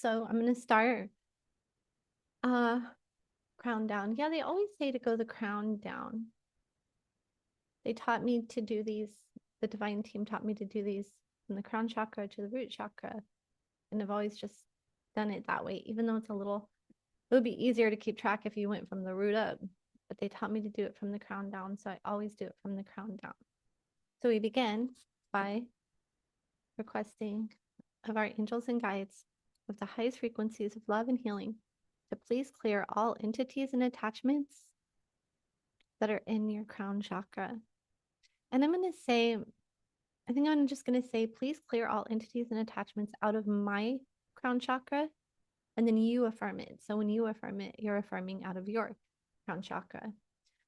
So I'm going to start crown down. Yeah, they always say to go the crown down. They taught me to do these. The divine team taught me to do these from the crown chakra to the root chakra. And I've always just done it that way, even though it would be easier to keep track if you went from the root up. But they taught me to do it from the crown down. So I always do it from the crown down. So we begin by requesting of our angels and guides of the highest frequencies of love and healing to please clear all entities and attachments that are in your crown chakra. And I'm going to say, I think I'm just going to say, please clear all entities and attachments out of my crown chakra. And then you affirm it. So when you affirm it, you're affirming out of your crown chakra.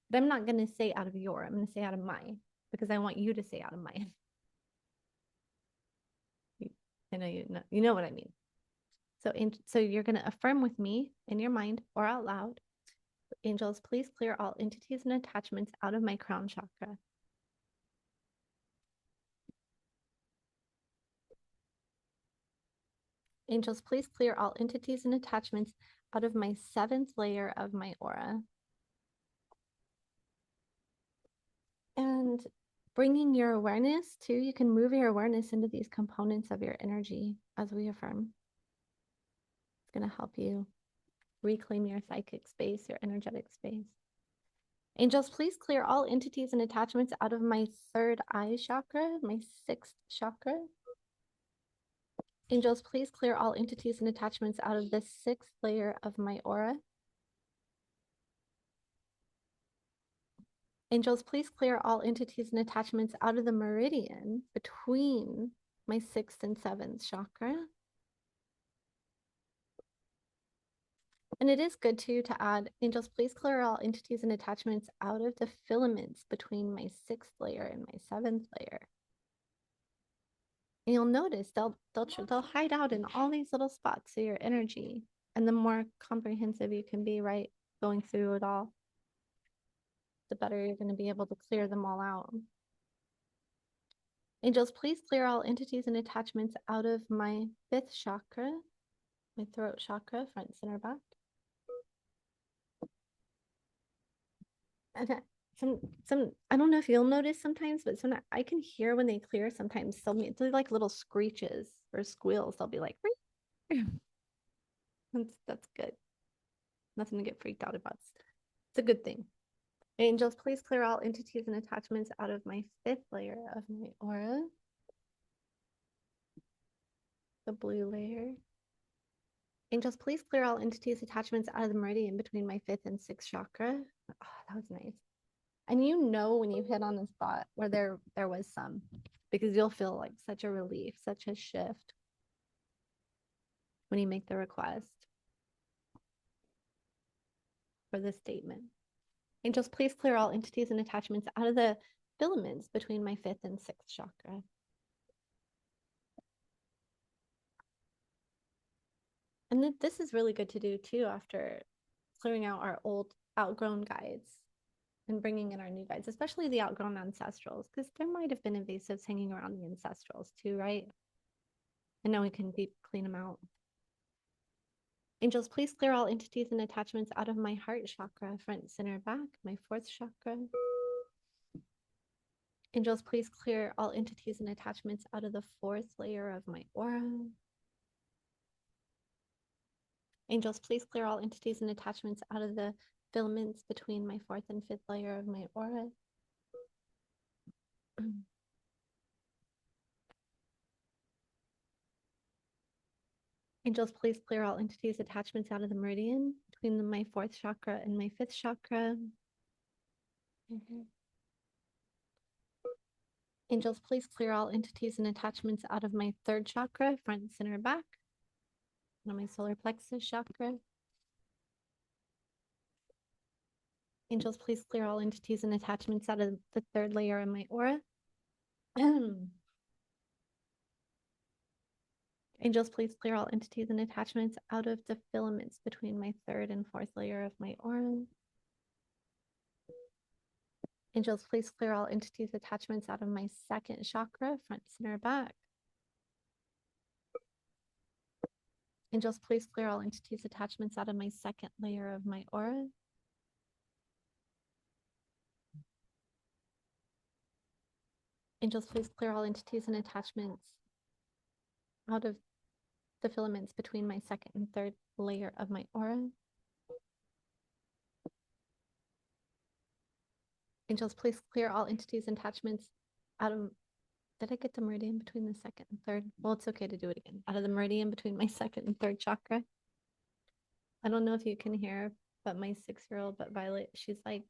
But I'm not going to say out of your, I'm going to say out of mine, because I want you to say out of mine. I know you know what I mean. So you're going to affirm with me in your mind or out loud. Angels, please clear all entities and attachments out of my crown chakra. Angels, please clear all entities and attachments out of my 7th layer of my aura. And bringing your awareness too, you can move your awareness into these components of your energy as we affirm. It's going to help you reclaim your psychic space, your energetic space. Angels, please clear all entities and attachments out of my 3rd eye chakra, my 6th chakra. Angels, please clear all entities and attachments out of the 6th layer of my aura. Angels, please clear all entities and attachments out of the meridian between my 6th and 7th chakra. And it is good too to add, angels, please clear all entities and attachments out of the filaments between my 6th layer and my 7th layer. And you'll notice they'll hide out in all these little spots of your energy. And the more comprehensive you can be, right, going through it all, the better you're going to be able to clear them all out. Angels, please clear all entities and attachments out of my 5th chakra, my throat chakra, front, center, back. And I don't know if you'll notice sometimes, but I can hear when they clear sometimes. They're like little screeches or squeals. They'll be like, that's good. Nothing to get freaked out about. It's a good thing. Angels, please clear all entities and attachments out of my 5th layer of my aura. The blue layer. Angels, please clear all entities, attachments out of the meridian between my 5th and 6th chakra. Oh, that was nice. And you know when you hit on the spot where there was some, because you'll feel like such a relief, such a shift when you make the request for this statement. Angels, please clear all entities and attachments out of the filaments between my 5th and 6th chakra. And this is really good to do too after clearing out our old outgrown guides and bringing in our new guides, especially the outgrown ancestrals, because there might have been invasives hanging around the ancestrals too, right? And now we can deep clean them out. Angels, please clear all entities and attachments out of my heart chakra, front, center, back, my 4th chakra. Angels, please clear all entities and attachments out of the 4th layer of my aura. Angels, please clear all entities and attachments out of the filaments between my 4th and 5th layer of my aura. Angels, please clear all entities, attachments out of the meridian between my 4th chakra and my 5th chakra. Angels, please clear all entities and attachments out of my 3rd chakra, front, center, back, and my solar plexus chakra. Angels, please clear all entities and attachments out of the 3rd layer in my aura. Angels, please clear all entities and attachments out of the filaments between my 3rd and 4th layer of my aura. Angels, please clear all entities, attachments out of my 2nd chakra, front, center, back. Angels, please clear all entities, attachments out of my second layer of my aura. Angels, please clear all entities and attachments out of the filaments between my second and third layer of my aura. Angels, please clear all entities and attachments out of, did I get the meridian between the second and third? Well, it's okay to do it again. Out of the meridian between my second and third chakra. I don't know if you can hear, but my 6-year-old, but Violet, she's like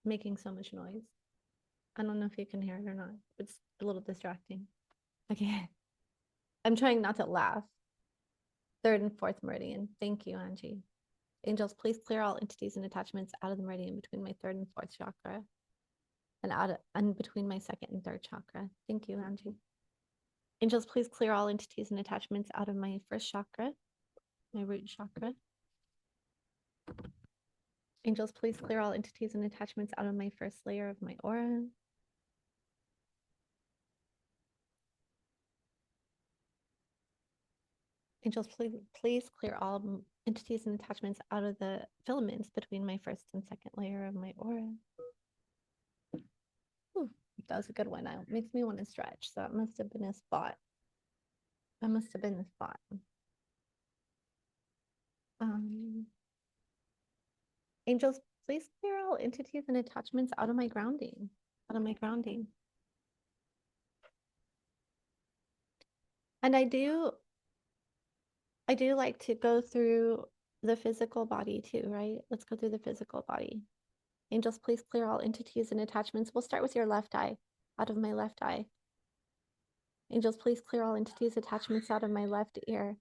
making so much noise. I don't know if you can hear it or not. It's a little distracting. Okay. I'm trying not to laugh. Third and fourth meridian. Thank you, Angie. Angels, please clear all entities and attachments out of the meridian between my third and fourth chakra and between my second and third chakra. Thank you, Angie. Angels, please clear all entities and attachments out of my first chakra, my root chakra. Angels, please clear all entities and attachments out of my first layer of my aura. Angels, please clear all entities and attachments out of the filaments between my first and second layer of my aura. Ooh, that was a good one. It makes me want to stretch. So it must have been a spot. That must have been the spot. Angels, please clear all entities and attachments out of my grounding. Out of my grounding. And I do like to go through the physical body too, right? Let's go through the physical body. Angels, please clear all entities and attachments. We'll start with your left eye, out of my left eye. Angels, please clear all entities, attachments out of my left ear,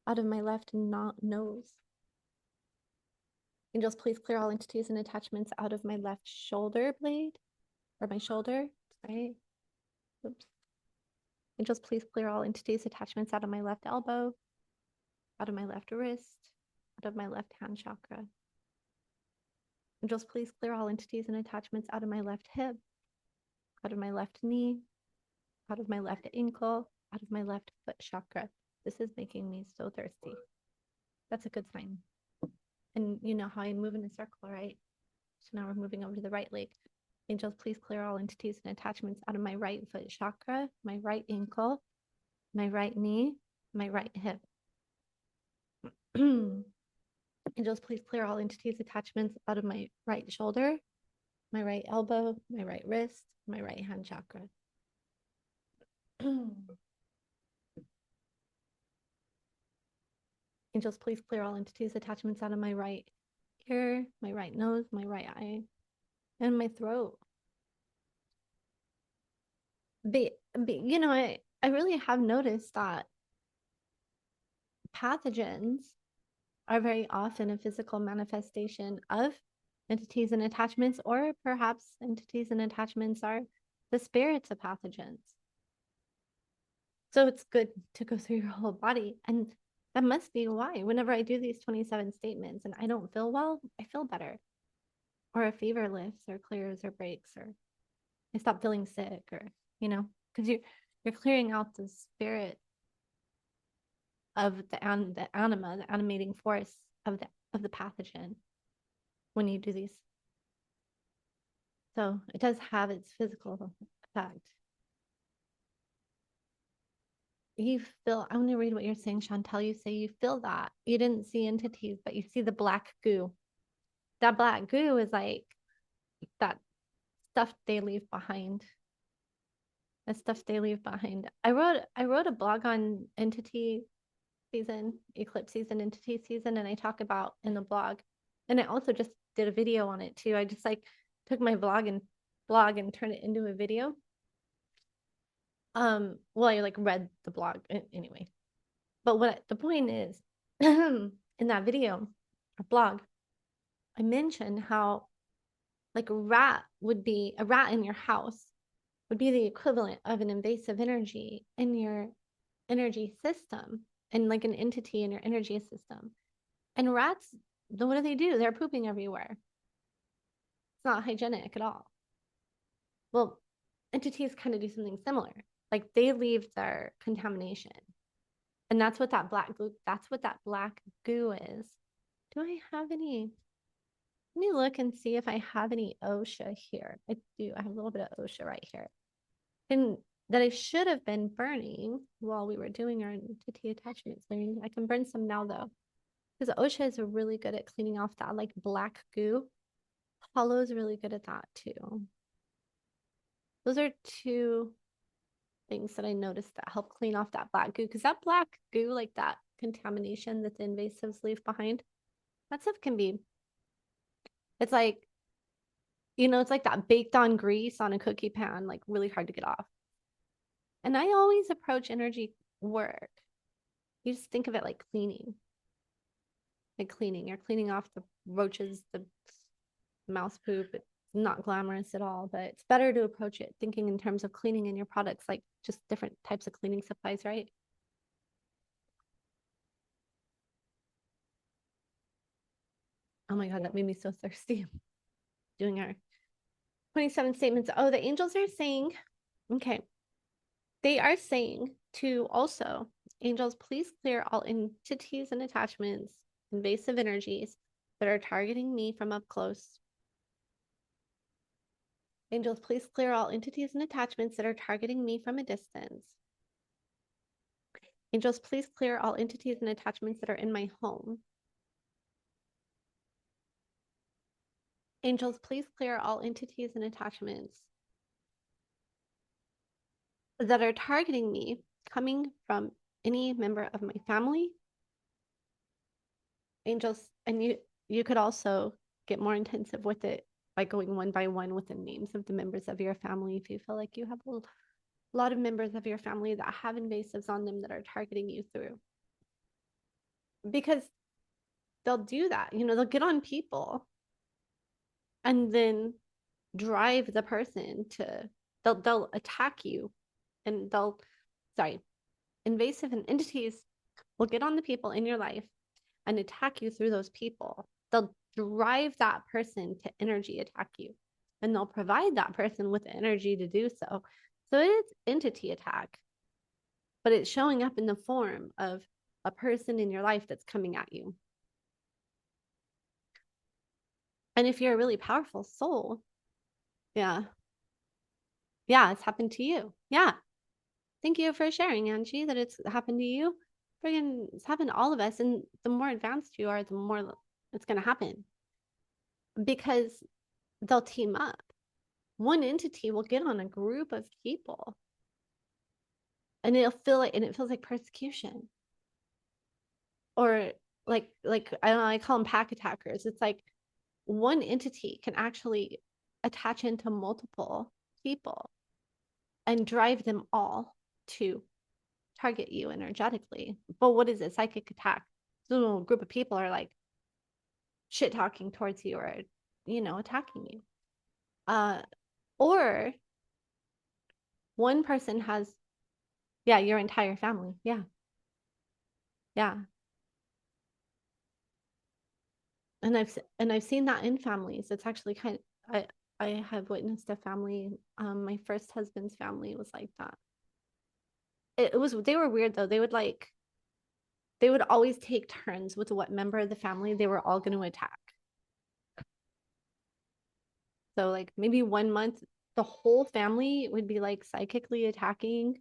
out of my left nose. Angels, please clear all entities and attachments out of my left shoulder blade, or my shoulder, right? Oops. Angels, please clear all entities, attachments out of my left elbow, out of my left wrist, out of my left hand chakra. Angels, please clear all entities and attachments out of my left hip, out of my left knee, out of my left ankle, out of my left foot chakra. This is making me so thirsty. That's a good sign. And you know how I move in a circle, right? So now we're moving over to the right leg. Angels, please clear all entities and attachments out of my right foot chakra, my right ankle, my right knee, my right hip. Angels, please clear all entities, attachments out of my right shoulder, my right elbow, my right wrist, my right hand chakra. Angels, please clear all entities, attachments out of my right ear, my right nose, my right eye, and my throat. You know, I really have noticed that pathogens are very often a physical manifestation of entities and attachments, or perhaps entities and attachments are the spirits of pathogens. So it's good to go through your whole body. And that must be why whenever I do these 27 statements and I don't feel well, I feel better. Or a fever lifts or clears or breaks, or I stop feeling sick, or, you know, because you're clearing out the spirit of the anima, the animating force of the pathogen when you do these. So it does have its physical effect. You feel, I want to read what you're saying, Chantel. You say you feel that. You didn't see entities, but you see the black goo. That black goo is like that stuff they leave behind. The stuff they leave behind. I wrote a blog on entity season, eclipse season, entity season, and I talk about in the blog. And I also just did a video on it too. I just like took my blog and turned it into a video. Well, I like read the blog anyway. But what the point is, in that video or blog, I mentioned how like a rat in your house would be the equivalent of an invasive energy in your energy system, and like an entity in your energy system. And rats, what do? They're pooping everywhere. It's not hygienic at all. Well, entities kind of do something similar. Like they leave their contamination. And that's what that black goo is. Do I have any? Let me look and see if I have any OSHA here. I do. I have a little bit of OSHA right here. And that I should have been burning while we were doing our entity attachment clearing. I can burn some now though. Because OSHA is really good at cleaning off that like black goo. Hollow is really good at that too. Those are two things that I noticed that help clean off that black goo. Because that black goo, like that contamination that the invasives leave behind, that stuff can be, it's like, it's like that baked on grease on a cookie pan, like really hard to get off. And I always approach energy work. You just think of it like cleaning. Like cleaning. You're cleaning off the roaches, the mouse poop. It's not glamorous at all, but it's better to approach it thinking in terms of cleaning in your products, like just different types of cleaning supplies, right? Oh my God, that made me so thirsty. Doing our 27 statements. Oh, the angels are saying, okay, they are saying to also, angels, please clear all entities and attachments, invasive energies that are targeting me from up close. Angels, please clear all entities and attachments that are targeting me from a distance. Angels, please clear all entities and attachments that are in my home. Angels, please clear all entities and attachments that are targeting me coming from any member of my family. Angels, and you could also get more intensive with it by going one by one with the names of the members of your family if you feel like you have a lot of members of your family that have invasives on them that are targeting you through. Because they'll do that, they'll get on people and then drive the person to, they'll attack you, and invasive entities will get on the people in your life and attack you through those people. They'll drive that person to energy attack you, and they'll provide that person with the energy to do so. So it's entity attack, but it's showing up in the form of a person in your life that's coming at you. And if you're a really powerful soul, yeah, it's happened to you. Yeah. Thank you for sharing, Angie, that it's happened to you. Friggin', it's happened to all of us. And the more advanced you are, the more it's going to happen, because they'll team up. One entity will get on a group of people, and it feels like persecution, or like I don't know, I call them pack attackers. It's like one entity can actually attach into multiple people and drive them all to target you energetically. But what is it? Psychic attack. So a group of people are like shit talking towards you, or attacking you. Or one person has, your entire family. Yeah. And I've seen that in families. It's actually I have witnessed a family. My first husband's family was like that. They were weird though. They would always take turns with what member of the family they were all going to attack. So like maybe 1 month, the whole family would be like psychically attacking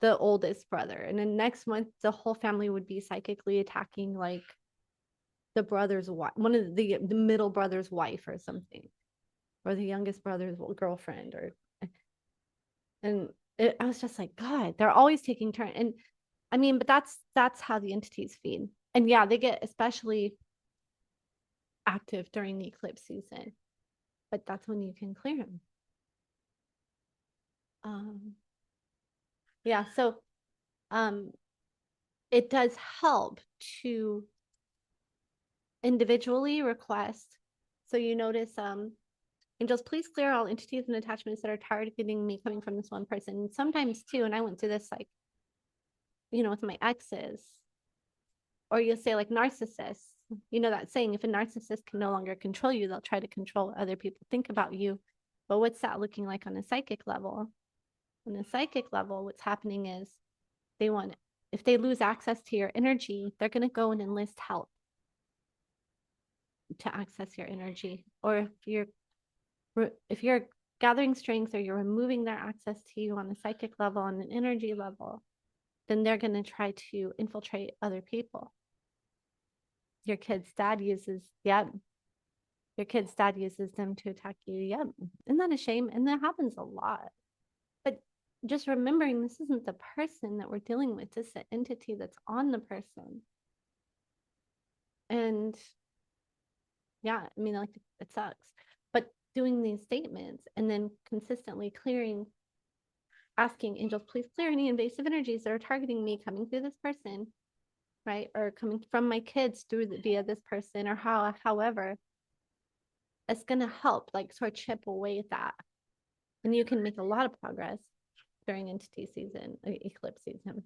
the oldest brother. And then next month, the whole family would be psychically attacking like the brother's wife, one of the middle brother's wife or something, or the youngest brother's girlfriend, I was just like, God, they're always taking turns. And I mean, but that's how the entities feed. And yeah, they get especially active during the eclipse season, but that's when you can clear them. Yeah, so it does help to individually request. So you notice, angels, please clear all entities and attachments that are targeting me coming from this one person. And sometimes too, and I went through this like, with my exes, or you'll say like narcissists, that saying, if a narcissist can no longer control you, they'll try to control what other people think about you. But what's that looking like on a psychic level? On a psychic level, what's happening is they want if they lose access to your energy, they're going to go and enlist help to access your energy. Or if you're gathering strength, or you're removing their access to you on a psychic level, on an energy level, then they're going to try to infiltrate other people. Your kid's dad uses, yep. Your kid's dad uses them to attack you. Yep. Isn't that a shame? And that happens a lot. But just remembering this isn't the person that we're dealing with, it's the entity that's on the person. And yeah, I mean, like, it sucks. But doing these statements and then consistently clearing, asking angels, please clear any invasive energies that are targeting me, coming through this person, right? Or coming from my kids via this person, or however, it's going to help, like, sort of chip away at that. And you can make a lot of progress during entity season, eclipse season.